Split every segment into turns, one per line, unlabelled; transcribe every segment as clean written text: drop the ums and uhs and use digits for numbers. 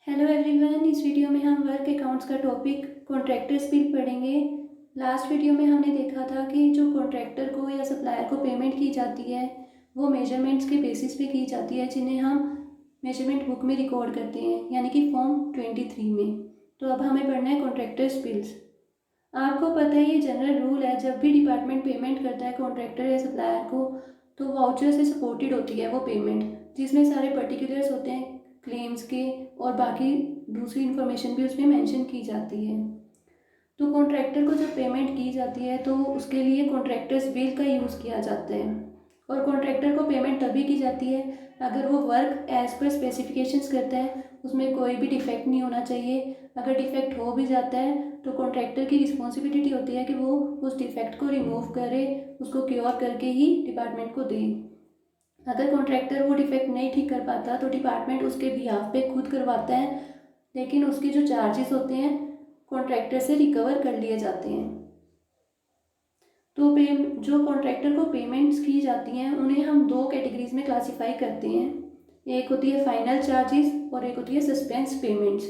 Hello everyone, इस video में हम वर्क अकाउंट्स का टॉपिक कॉन्ट्रैक्टर्स बिल पढ़ेंगे। लास्ट वीडियो में हमने देखा था कि जो कॉन्ट्रैक्टर को या सप्लायर को पेमेंट की जाती है वो मेजरमेंट्स के बेसिस पे की जाती है, जिन्हें हम मेजरमेंट बुक में रिकॉर्ड करते हैं, यानी कि फॉर्म 23 में। तो अब हमें पढ़ना है कॉन्ट्रैक्टर्स बिल्स। आपको पता है ये जनरल रूल है, जब भी डिपार्टमेंट पेमेंट करता है कॉन्ट्रैक्टर या सप्लायर को तो वाउचर से सपोर्टेड होती है वो पेमेंट, जिसमें सारे पर्टिकुलर्स होते हैं क्लेम्स के और बाकी दूसरी इन्फॉर्मेशन भी उसमें मेंशन की जाती है। तो कॉन्ट्रैक्टर को जब पेमेंट की जाती है तो उसके लिए कॉन्ट्रैक्टर्स बिल का यूज़ किया जाता है। और कॉन्ट्रैक्टर को पेमेंट तभी की जाती है अगर वो वर्क एज पर स्पेसिफिकेशंस करता है, उसमें कोई भी डिफेक्ट नहीं होना चाहिए। अगर डिफेक्ट हो भी जाता है तो कॉन्ट्रैक्टर की रिस्पॉन्सिबिलिटी होती है कि वो उस डिफेक्ट को रिमूव करे, उसको क्योर करके ही डिपार्टमेंट को दे। अगर कॉन्ट्रैक्टर वो डिफेक्ट नहीं ठीक कर पाता तो डिपार्टमेंट उसके बिहाफ पे खुद करवाता है, लेकिन उसके जो चार्जेस होते हैं कॉन्ट्रैक्टर से रिकवर कर लिए जाते हैं। तो जो कॉन्ट्रैक्टर को पेमेंट्स की जाती हैं उन्हें हम दो कैटेगरीज में क्लासीफाई करते हैं। एक होती है फाइनल चार्जेस और एक होती है सस्पेंस पेमेंट्स।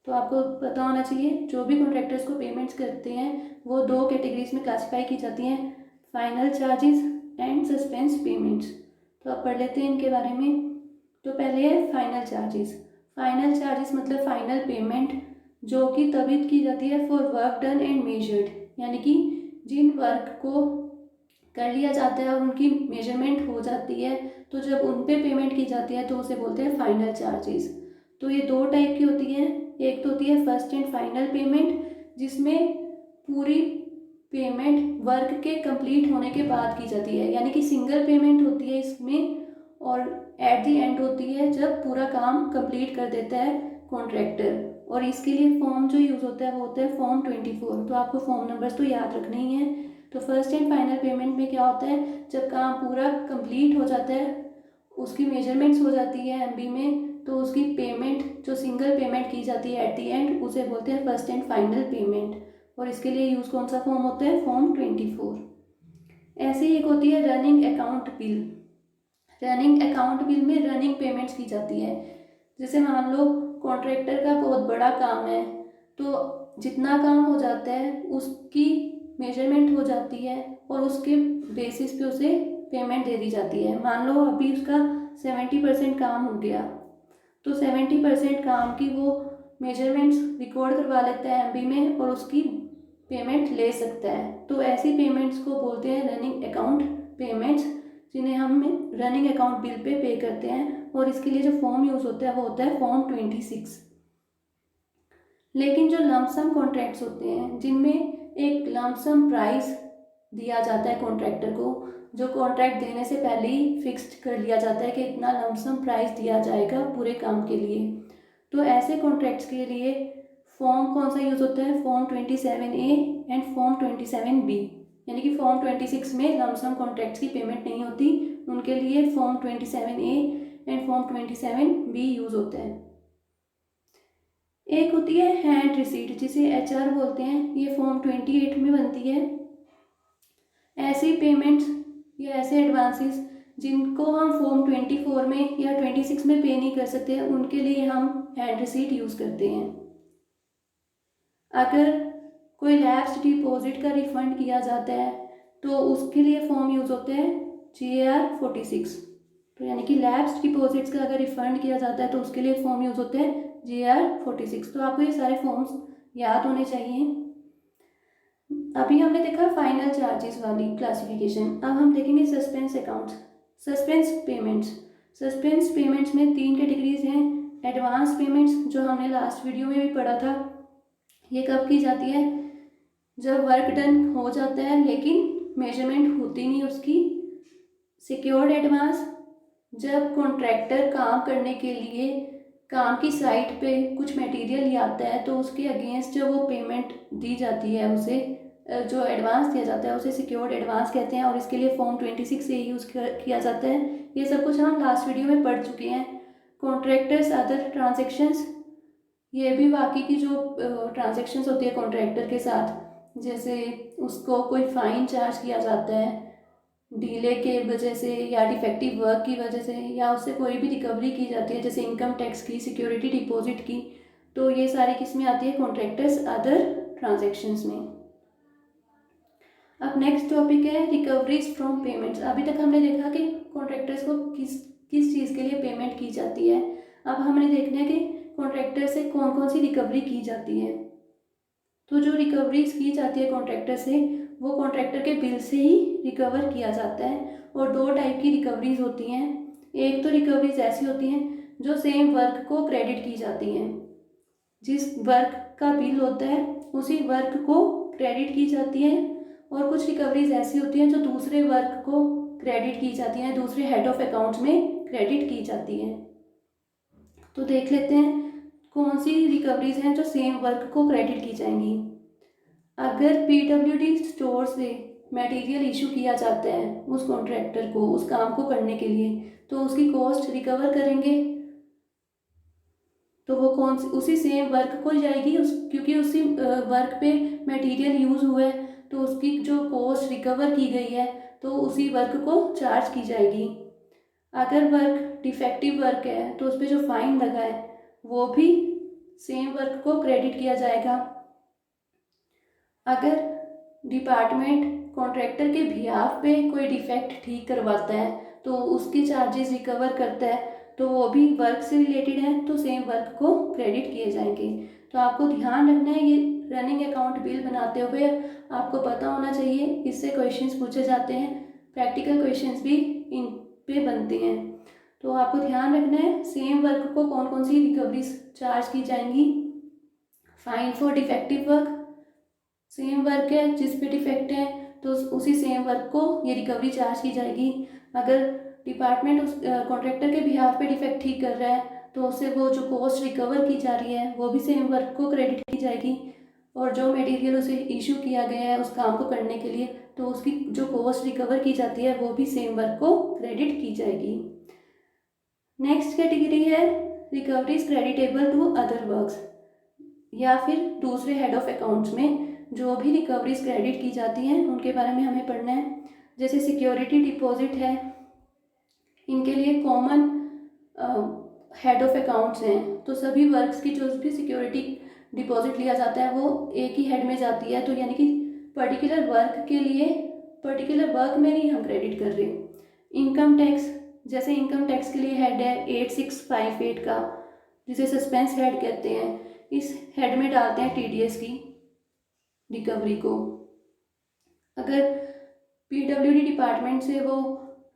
तो आपको पता होना चाहिए जो भी कॉन्ट्रैक्टर्स को पेमेंट्स करते हैं वो दो कैटेगरीज में क्लासीफाई की जाती हैं, final charges and suspense payments. तो आप पढ़ लेते हैं इनके बारे में। तो पहले है फाइनल चार्जेस। फाइनल चार्जेस मतलब फाइनल पेमेंट, जो कि तभी की जाती है for work done and measured, यानी कि जिन वर्क को कर लिया जाता है और उनकी मेजरमेंट हो जाती है तो जब उन पे पेमेंट की जाती है तो उसे बोलते हैं फाइनल चार्जेस। तो ये दो टाइप की होती हैं। एक तो होती है फर्स्ट एंड फाइनल पेमेंट, जिसमें पूरी पेमेंट वर्क के कंप्लीट होने के बाद की जाती है, यानी कि सिंगल पेमेंट होती है इसमें, और एट द एंड होती है जब पूरा काम कंप्लीट कर देता है कॉन्ट्रैक्टर। और इसके लिए फॉर्म जो यूज़ होता है वो होता है फॉर्म 24। तो आपको फॉर्म नंबर्स तो याद रखने ही हैं। तो फर्स्ट एंड फाइनल पेमेंट में क्या होता है, जब काम पूरा कंप्लीट हो जाता है, उसकी मेजरमेंट्स हो जाती है एमबी में, तो उसकी पेमेंट जो सिंगल पेमेंट की जाती है एट द एंड उसे बोलते हैं फर्स्ट एंड फाइनल पेमेंट। और इसके लिए यूज़ कौन सा फॉर्म होता है, फॉर्म 24। ऐसे ही एक होती है running account bill. Running account bill में रनिंग पेमेंट्स की जाती है। जैसे मान लो कॉन्ट्रैक्टर का बहुत बड़ा काम है, तो जितना काम हो जाता है उसकी मेजरमेंट हो जाती है और उसके बेसिस पे उसे पेमेंट दे दी जाती है। मान लो अभी उसका 70% काम हो गया, तो 70% काम की वो मेजरमेंट्स रिकॉर्ड करवा लेता है एमबी में और उसकी पेमेंट ले सकता है। तो ऐसी पेमेंट्स को बोलते हैं रनिंग अकाउंट पेमेंट्स, जिन्हें हम रनिंग अकाउंट बिल पे पे करते हैं। और इसके लिए जो फॉर्म यूज़ होता है वो होता है फॉर्म 26। लेकिन जो लमसम कॉन्ट्रैक्ट्स होते हैं जिनमें एक लमसम प्राइस दिया जाता है कॉन्ट्रैक्टर को, जो कॉन्ट्रैक्ट देने से पहले ही फिक्स्ड कर लिया जाता है कि इतना लमसम प्राइस दिया जाएगा पूरे काम के लिए, तो ऐसे कॉन्ट्रैक्ट्स के लिए फॉर्म कौन सा यूज़ होता है, form 27A and form 27B। यानी कि फॉर्म 26 में लमसम कॉन्ट्रैक्ट्स की पेमेंट नहीं होती, उनके लिए form 27A and form 27B use होता है। एक होती है हैंड रिसीट, जिसे HR बोलते हैं, ये फॉर्म 28 में बनती है। ऐसी पेमेंट्स या ऐसे एडवांसेस जिनको हम फॉर्म 24 में या 26 में पे नहीं कर सकते, उनके लिए हम हैंड रिसीट यूज़ करते हैं। अगर कोई लैप्स डिपॉजिट का रिफंड किया जाता है तो उसके लिए फॉर्म यूज़ होते हैं GAR 46। तो यानी कि लैप्स डिपॉजिट्स का अगर रिफंड किया जाता है तो उसके लिए फॉर्म यूज़ होते हैं GAR 46। तो आपको ये सारे फॉर्म्स याद होने चाहिए। अभी हमने देखा फाइनल चार्जेस वाली क्लासिफिकेशन, अब हम देखेंगे suspense accounts. Suspense payments, suspense payments में तीन कैटेगरीज हैं। एडवांस पेमेंट्स जो हमने लास्ट वीडियो में भी पढ़ा था, ये कब की जाती है, जब वर्क डन हो जाता है लेकिन मेजरमेंट होती नहीं उसकी। सिक्योर्ड एडवांस, जब कॉन्ट्रैक्टर काम करने के लिए काम की साइट पे कुछ मटेरियल ले आता है तो उसके अगेंस्ट जब वो पेमेंट दी जाती है, उसे जो एडवांस दिया जाता है उसे सिक्योर्ड एडवांस कहते हैं और इसके लिए फॉर्म 26 से यूज़ किया जाता है। ये सब कुछ हम लास्ट वीडियो में पढ़ चुके हैं। कॉन्ट्रैक्टर्स अदर ट्रांजेक्शन्स, ये भी बाकी की जो ट्रांजेक्शन्स होती है कॉन्ट्रैक्टर के साथ, जैसे उसको कोई फ़ाइन चार्ज किया जाता है डीले के वजह से या डिफेक्टिव वर्क की वजह से या उससे कोई भी रिकवरी की जाती है, जैसे इनकम टैक्स की, सिक्योरिटी डिपॉजिट की, तो ये सारी किस में आती है? कॉन्ट्रैक्टर्स अदर ट्रांजैक्शंस में। अब नेक्स्ट टॉपिक है रिकवरीज फ्रॉम पेमेंट्स। अभी तक हमने देखा कि कॉन्ट्रैक्टर्स को किस किस चीज़ के लिए पेमेंट की जाती है। अब हमने देखना है कि कॉन्ट्रैक्टर से कौन कौन सी रिकवरी की जाती है। तो जो रिकवरीज की जाती है कॉन्ट्रैक्टर से, वो कॉन्ट्रैक्टर के बिल से ही रिकवर किया जाता है। और दो टाइप की रिकवरीज होती हैं। एक तो रिकवरीज ऐसी होती हैं जो सेम वर्क को क्रेडिट की जाती हैं, जिस वर्क का बिल होता है उसी वर्क को क्रेडिट की जाती है। और कुछ रिकवरीज ऐसी होती हैं जो दूसरे वर्क को क्रेडिट की जाती हैं, दूसरे हेड ऑफ अकाउंट्स में क्रेडिट की जाती हैं। तो देख लेते हैं कौन सी रिकवरीज हैं जो सेम वर्क को क्रेडिट की जाएंगी। अगर पीडब्ल्यूडी स्टोर से मटेरियल इशू किया जाता है उस कॉन्ट्रैक्टर को उस काम को करने के लिए, तो उसकी कॉस्ट रिकवर करेंगे। तो वो कौन सी उसी सेम वर्क को जाएगी, क्योंकि उसी वर्क पे मटेरियल यूज़ हुआ है, तो उसकी जो कॉस्ट रिकवर की गई है तो उसी वर्क को चार्ज की जाएगी। अगर वर्क डिफेक्टिव वर्क है तो उस पर जो फाइन लगा है वो भी सेम वर्क को क्रेडिट किया जाएगा। अगर डिपार्टमेंट कॉन्ट्रैक्टर के बिहाफ पे कोई डिफेक्ट ठीक करवाता है तो उसके चार्जेस रिकवर करता है, तो वो भी वर्क से रिलेटेड है, तो सेम वर्क को क्रेडिट किए जाएंगे। तो आपको ध्यान रखना है, ये रनिंग अकाउंट बिल बनाते हुए आपको पता होना चाहिए। इससे क्वेश्चंस पूछे जाते हैं, प्रैक्टिकल क्वेश्चंस भी इन पे बनते हैं। तो आपको ध्यान रखना है सेम वर्क को कौन कौन सी रिकवरीज चार्ज की जाएंगी। Fine for defective work, same work है जिस पे डिफेक्ट है तो उसी सेम वर्क को ये रिकवरी चार्ज की जाएगी। अगर डिपार्टमेंट उस कॉन्ट्रैक्टर के बिहाफ पे डिफेक्ट ठीक कर रहा है तो उससे वो जो कॉस्ट रिकवर की जा रही है वो भी सेम वर्क को क्रेडिट की जाएगी। और जो मटेरियल उसे इशू किया गया है उस काम को करने के लिए, तो उसकी जो कॉस्ट रिकवर की जाती है वो भी सेम वर्क को क्रेडिट की जाएगी। नेक्स्ट कैटेगरी है recoveries creditable to other works, या फिर दूसरे हेड ऑफ अकाउंट्स में जो भी रिकवरीज क्रेडिट की जाती हैं उनके बारे में हमें पढ़ना है। जैसे सिक्योरिटी डिपॉजिट है, इनके लिए कॉमन हेड ऑफ अकाउंट्स हैं, तो सभी वर्क्स की जो भी सिक्योरिटी डिपॉजिट लिया जाता है वो एक ही हेड में जाती है। तो यानी कि पर्टिकुलर वर्क के लिए पर्टिकुलर वर्क में नहीं हम क्रेडिट कर रहे। इनकम टैक्स, जैसे इनकम टैक्स के लिए हेड है 8658 का, जिसे सस्पेंस हेड कहते हैं, इस हेड में डालते हैं टीडीएस की रिकवरी को। अगर पीडब्ल्यूडी डिपार्टमेंट से वो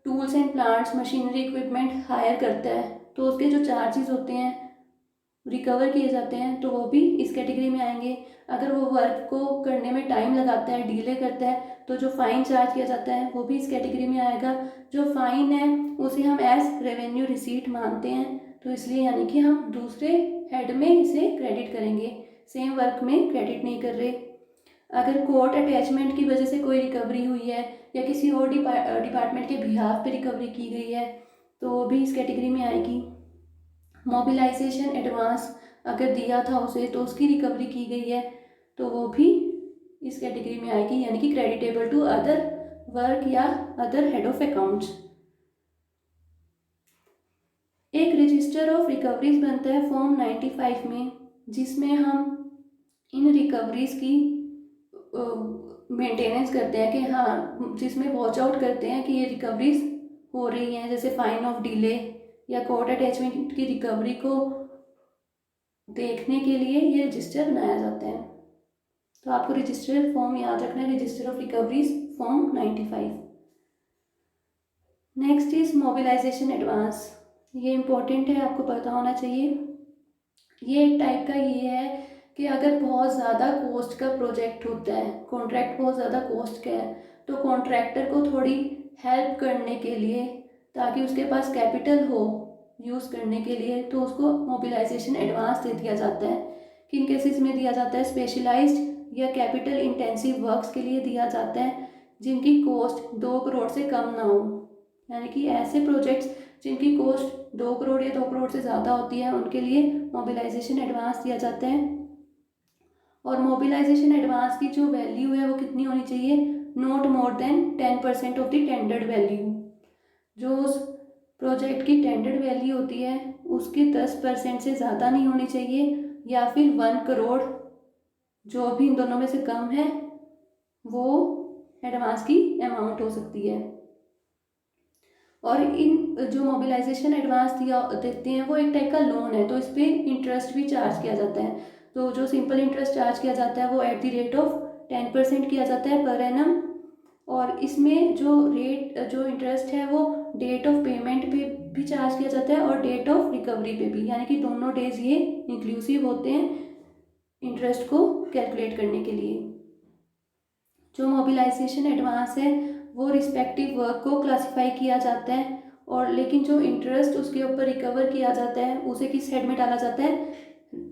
tools and plants, machinery, equipment hire करता है तो उसके जो चार्जेस होते हैं रिकवर किए जाते हैं, तो वो भी इस कैटेगरी में आएंगे। अगर वो वर्क को करने में टाइम लगाता है, डिले करता है, तो जो फाइन चार्ज किया जाता है वो भी इस कैटेगरी में आएगा। जो फाइन है उसे हम एज रेवेन्यू रिसीट मानते हैं, तो इसलिए यानी कि हम दूसरे हेड में इसे क्रेडिट करेंगे, सेम वर्क में क्रेडिट नहीं कर रहे। अगर कोर्ट अटैचमेंट की वजह से कोई रिकवरी हुई है या किसी और डिपार्टमेंट के बिहाफ पे रिकवरी की गई है तो वो भी इस कैटेगरी में आएगी। मोबिलाइजेशन एडवांस अगर दिया था उसे तो उसकी रिकवरी की गई है तो वो भी इस कैटेगरी में आएगी, यानी कि क्रेडिटेबल टू अदर वर्क या अदर हेड ऑफ अकाउंट्स। एक रजिस्टर ऑफ रिकवरीज बनता है फॉर्म 95 में, जिसमें हम इन रिकवरीज की मेंटेनेंस करते हैं कि हाँ, जिसमें वॉच आउट करते हैं कि ये रिकवरीज हो रही हैं। जैसे फाइन ऑफ डिले या कोर्ट अटैचमेंट की रिकवरी को देखने के लिए ये रजिस्टर बनाया जाता है। तो आपको रजिस्टर फॉर्म याद रखना है, register of recoveries form 95। Next is mobilization advance, ये इम्पोर्टेंट है, आपको पता होना चाहिए। ये एक टाइप का ये है कि अगर बहुत ज़्यादा कॉस्ट का प्रोजेक्ट होता है, कॉन्ट्रैक्ट बहुत ज़्यादा कॉस्ट का है, तो कॉन्ट्रैक्टर को थोड़ी हेल्प करने के लिए, ताकि उसके पास कैपिटल हो यूज़ करने के लिए, तो उसको मोबिलाइजेशन एडवांस दे दिया जाता है। किन केसेस में दिया जाता है? स्पेशलाइज्ड या कैपिटल इंटेंसिव वर्क्स के लिए दिया जाता है जिनकी कॉस्ट 2 करोड़ से कम ना हो, यानी कि ऐसे प्रोजेक्ट्स जिनकी कॉस्ट 2 करोड़ या 2 करोड़ से ज़्यादा होती है उनके लिए मोबिलाइजेशन एडवांस दिया जाता है। और मोबिलाइजेशन एडवांस की जो वैल्यू है वो कितनी होनी चाहिए? Not more than 10% of the tendered value. जो उस प्रोजेक्ट की टेंडर्ड वैल्यू होती है उसकी 10% से ज़्यादा नहीं होनी चाहिए, या फिर 1 करोड़, जो भी इन दोनों में से कम है वो एडवांस की अमाउंट हो सकती है। और इन जो मोबिलाइजेशन एडवांस देते हैं वो एक टाइप का लोन है, तो इस पर इंटरेस्ट भी चार्ज किया जाता है। तो जो सिंपल इंटरेस्ट चार्ज किया जाता है वो एट द रेट ऑफ 10% किया जाता है पर एनम। और इसमें जो इंटरेस्ट है वो डेट ऑफ पेमेंट पे भी चार्ज किया जाता है और डेट ऑफ रिकवरी पे भी, यानी कि दोनों डेज ये इंक्लूसिव होते हैं इंटरेस्ट को कैलकुलेट करने के लिए। जो मोबिलाइजेशन एडवांस है वो रिस्पेक्टिव वर्क को क्लासिफाई किया जाता है, और लेकिन जो इंटरेस्ट उसके ऊपर रिकवर किया जाता है उसे किस हेड में डाला जाता है,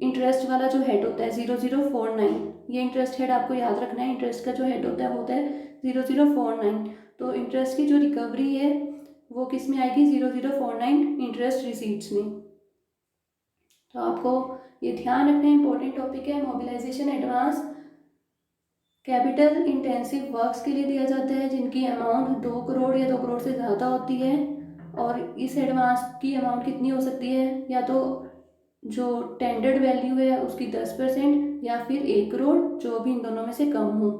इंटरेस्ट वाला जो हेड होता है 0049। ये इंटरेस्ट हेड आपको याद रखना है, इंटरेस्ट का जो हेड होता है वो होता है 0049। तो इंटरेस्ट की जो रिकवरी है वो किस में आएगी, 0049 इंटरेस्ट रिसीट्स में। तो आपको ये ध्यान रखना इंपॉर्टेंट टॉपिक है। Mobilization advance capital intensive works के लिए दिया जाता है जिनकी अमाउंट 2 करोड़ या 2 करोड़ से ज़्यादा होती है, और इस एडवांस की अमाउंट कितनी हो सकती है, या तो जो टेंडर्ड वैल्यू है उसकी 10% या फिर 1 करोड़, जो भी इन दोनों में से कम हो।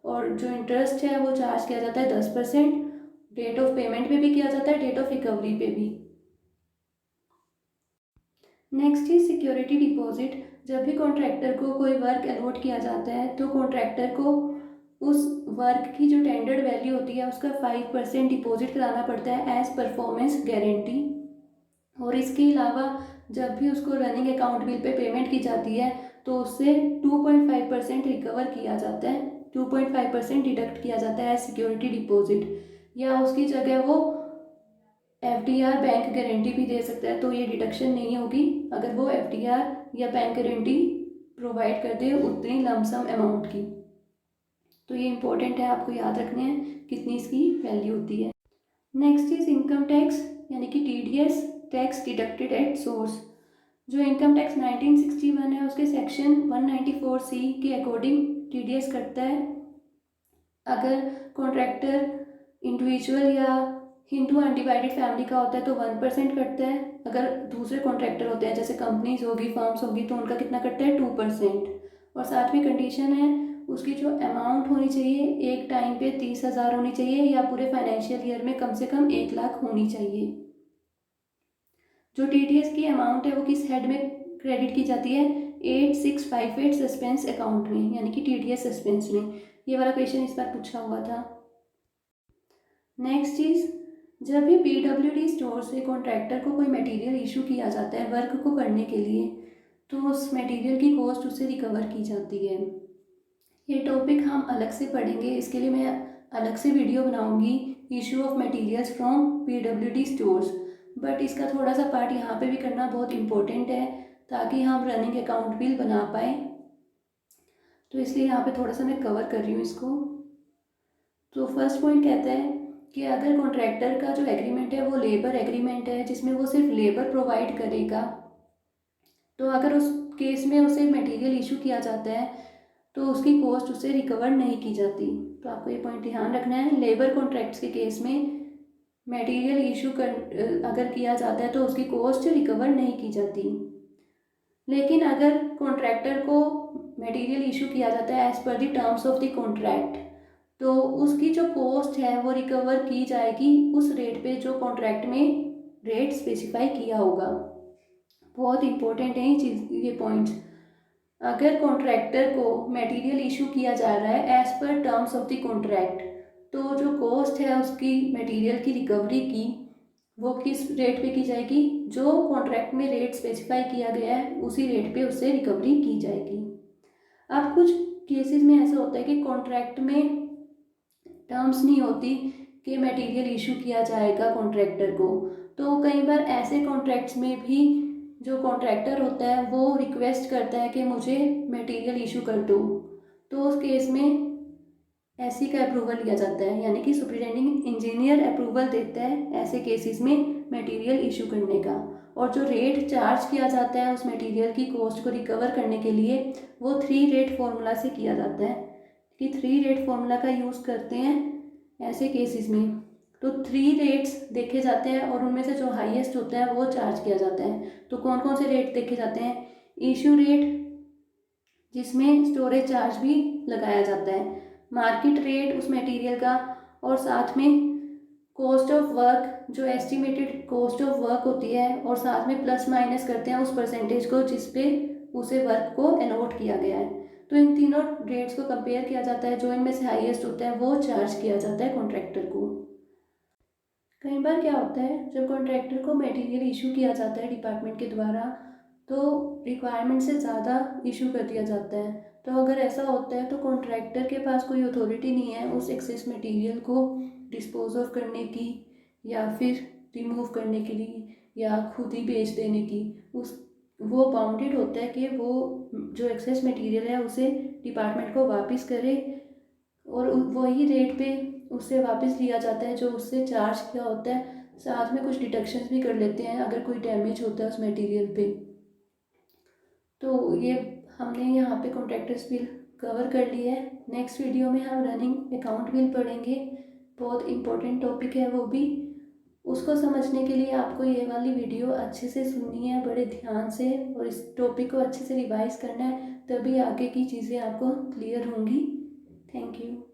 और जो इंटरेस्ट है वो चार्ज किया जाता है 10%, डेट ऑफ पेमेंट पे भी किया जाता है, डेट ऑफ रिकवरी पे भी। Next is security deposit. जब भी कॉन्ट्रैक्टर को कोई वर्क अलॉट किया जाता है तो कॉन्ट्रैक्टर को उस वर्क की जो टेंडर्ड वैल्यू होती है उसका 5% डिपॉजिट कराना पड़ता है एज परफॉर्मेंस गारंटी। और इसके अलावा जब भी उसको running account bill pay payment की जाती है तो उससे 2.5% रिकवर किया जाता है, 2.5% डिडक्ट किया जाता है एज सिक्योरिटी डिपॉजिट, या उसकी जगह वो FDR बैंक गारंटी भी दे सकता है, तो ये डिडक्शन नहीं होगी अगर वो FDR या बैंक गारंटी प्रोवाइड कर दे उतनी लमसम अमाउंट की। तो ये इंपॉर्टेंट है, आपको याद रखने हैं कितनी इसकी वैल्यू होती है। नेक्स्ट इज इनकम टैक्स यानी कि TDS, tax deducted at source. जो इनकम टैक्स 1961 है उसके सेक्शन 194C के अकॉर्डिंग TDS कटता है अगर कॉन्ट्रैक्टर इंडिविजुअल या हिंदू अनडिवाइडेड फैमिली का होता है तो 1% कटता है। अगर दूसरे कॉन्ट्रैक्टर होते हैं जैसे कंपनीज होगी, फर्म्स होगी, तो उनका कितना कटता है, 2%। और साथ में कंडीशन है उसकी जो अमाउंट होनी चाहिए एक टाइम पे 30,000 होनी चाहिए, या पूरे फाइनेंशियल ईयर में कम से कम 1 लाख होनी चाहिए। जो TDS की अमाउंट है वो किस हेड में क्रेडिट की जाती है, 8658 सस्पेंस अकाउंट में, यानी कि TDS सस्पेंस में। ये वाला क्वेश्चन इस बार पूछा हुआ था। नेक्स्ट चीज, जब भी PWD स्टोर से कॉन्ट्रैक्टर को कोई मटेरियल इशू किया जाता है वर्क को करने के लिए तो उस मटेरियल की कॉस्ट उससे रिकवर की जाती है। ये टॉपिक हम अलग से पढ़ेंगे, इसके लिए मैं अलग से वीडियो बनाऊंगी, issue of materials from PWD stores. But इसका थोड़ा सा पार्ट यहाँ पे भी करना बहुत इम्पोर्टेंट है ताकि हम रनिंग अकाउंट बिल बना पाए, तो इसलिए यहाँ पे थोड़ा सा मैं कवर कर रही हूँ इसको। तो फर्स्ट पॉइंट कहता है कि अगर कॉन्ट्रैक्टर का जो एग्रीमेंट है वो लेबर एग्रीमेंट है जिसमें वो सिर्फ लेबर प्रोवाइड करेगा, तो अगर उस केस में उसे मटेरियल इशू किया जाता है तो उसकी कॉस्ट उससे रिकवर नहीं की जाती। तो आपको ये पॉइंट ध्यान रखना है, लेबर कॉन्ट्रैक्ट्स के केस में मटेरियल इशू अगर किया जाता है तो उसकी कॉस्ट रिकवर नहीं की जाती। लेकिन अगर कॉन्ट्रैक्टर को मटेरियल इशू किया जाता है as per the terms of the contract, तो उसकी जो कॉस्ट है वो रिकवर की जाएगी उस रेट पे जो कॉन्ट्रैक्ट में रेट स्पेसिफाई किया होगा। बहुत इंपॉर्टेंट है ये चीज़, ये पॉइंट्स। अगर कॉन्ट्रैक्टर को मटेरियल इशू किया जा रहा है एज पर टर्म्स ऑफ द कॉन्ट्रैक्ट, तो जो कॉस्ट है उसकी मटेरियल की रिकवरी की वो किस रेट पे की जाएगी, जो कॉन्ट्रैक्ट में रेट स्पेसिफाई किया गया है उसी रेट पे उससे रिकवरी की जाएगी। अब कुछ केसेस में ऐसा होता है कि कॉन्ट्रैक्ट में टर्म्स नहीं होती कि मटेरियल इशू किया जाएगा कॉन्ट्रैक्टर को, तो कई बार ऐसे कॉन्ट्रैक्ट्स में भी जो कॉन्ट्रैक्टर होता है वो रिक्वेस्ट करता है कि मुझे मटेरियल इशू कर दो, तो उस केस में ऐसी का अप्रूवल लिया जाता है, यानी कि सुपरिटेंडिंग इंजीनियर अप्रूवल देता है ऐसे केसेस में मटेरियल इशू करने का। और जो रेट चार्ज किया जाता है उस मटेरियल की कॉस्ट को रिकवर करने के लिए वो 3 रेट फॉर्मूला से किया जाता है, कि 3 रेट फॉर्मूला का यूज़ करते हैं ऐसे केसेस में। तो 3 रेट्स देखे जाते हैं और उनमें से जो हाईएस्ट होता है वो चार्ज किया जाता है। तो कौन कौन से रेट देखे जाते हैं? इशू रेट, जिसमें स्टोरेज चार्ज भी लगाया जाता है, मार्केट रेट उस मटेरियल का, और साथ में कॉस्ट ऑफ वर्क, जो एस्टिमेटेड कॉस्ट ऑफ वर्क होती है, और साथ में प्लस माइनस करते हैं उस परसेंटेज को जिस पे उसे वर्क को अलॉट किया गया है। तो इन तीनों रेट्स को कंपेयर किया जाता है, जो इनमें से हाईएस्ट होता है वो चार्ज किया जाता है कॉन्ट्रैक्टर को। कई बार क्या होता है, जब कॉन्ट्रैक्टर को मटेरियल इशू किया जाता है डिपार्टमेंट के द्वारा, तो रिक्वायरमेंट से ज़्यादा इशू कर दिया जाता है। तो अगर ऐसा होता है तो कॉन्ट्रैक्टर के पास कोई अथॉरिटी नहीं है उस एक्सेस मटेरियल को डिस्पोज ऑफ करने की, या फिर रिमूव करने के लिए, या खुद ही बेच देने की। उस वो बाउंडेड होता है कि वो जो एक्सेस मटेरियल है उसे डिपार्टमेंट को वापस करे, और वही रेट पे उससे वापस लिया जाता है जो उससे चार्ज किया होता है। साथ में कुछ डिडक्शंस भी कर लेते हैं अगर कोई डैमेज होता है उस मटेरियल पे। तो ये हमने यहाँ पे कॉन्ट्रैक्टर्स बिल कवर कर लिया है। नेक्स्ट वीडियो में हम रनिंग अकाउंट बिल पढ़ेंगे, बहुत इम्पोर्टेंट टॉपिक है वो भी। उसको समझने के लिए आपको ये वाली वीडियो अच्छे से सुननी है बड़े ध्यान से, और इस टॉपिक को अच्छे से रिवाइज करना है, तभी आगे की चीज़ें आपको क्लियर होंगी। Thank you.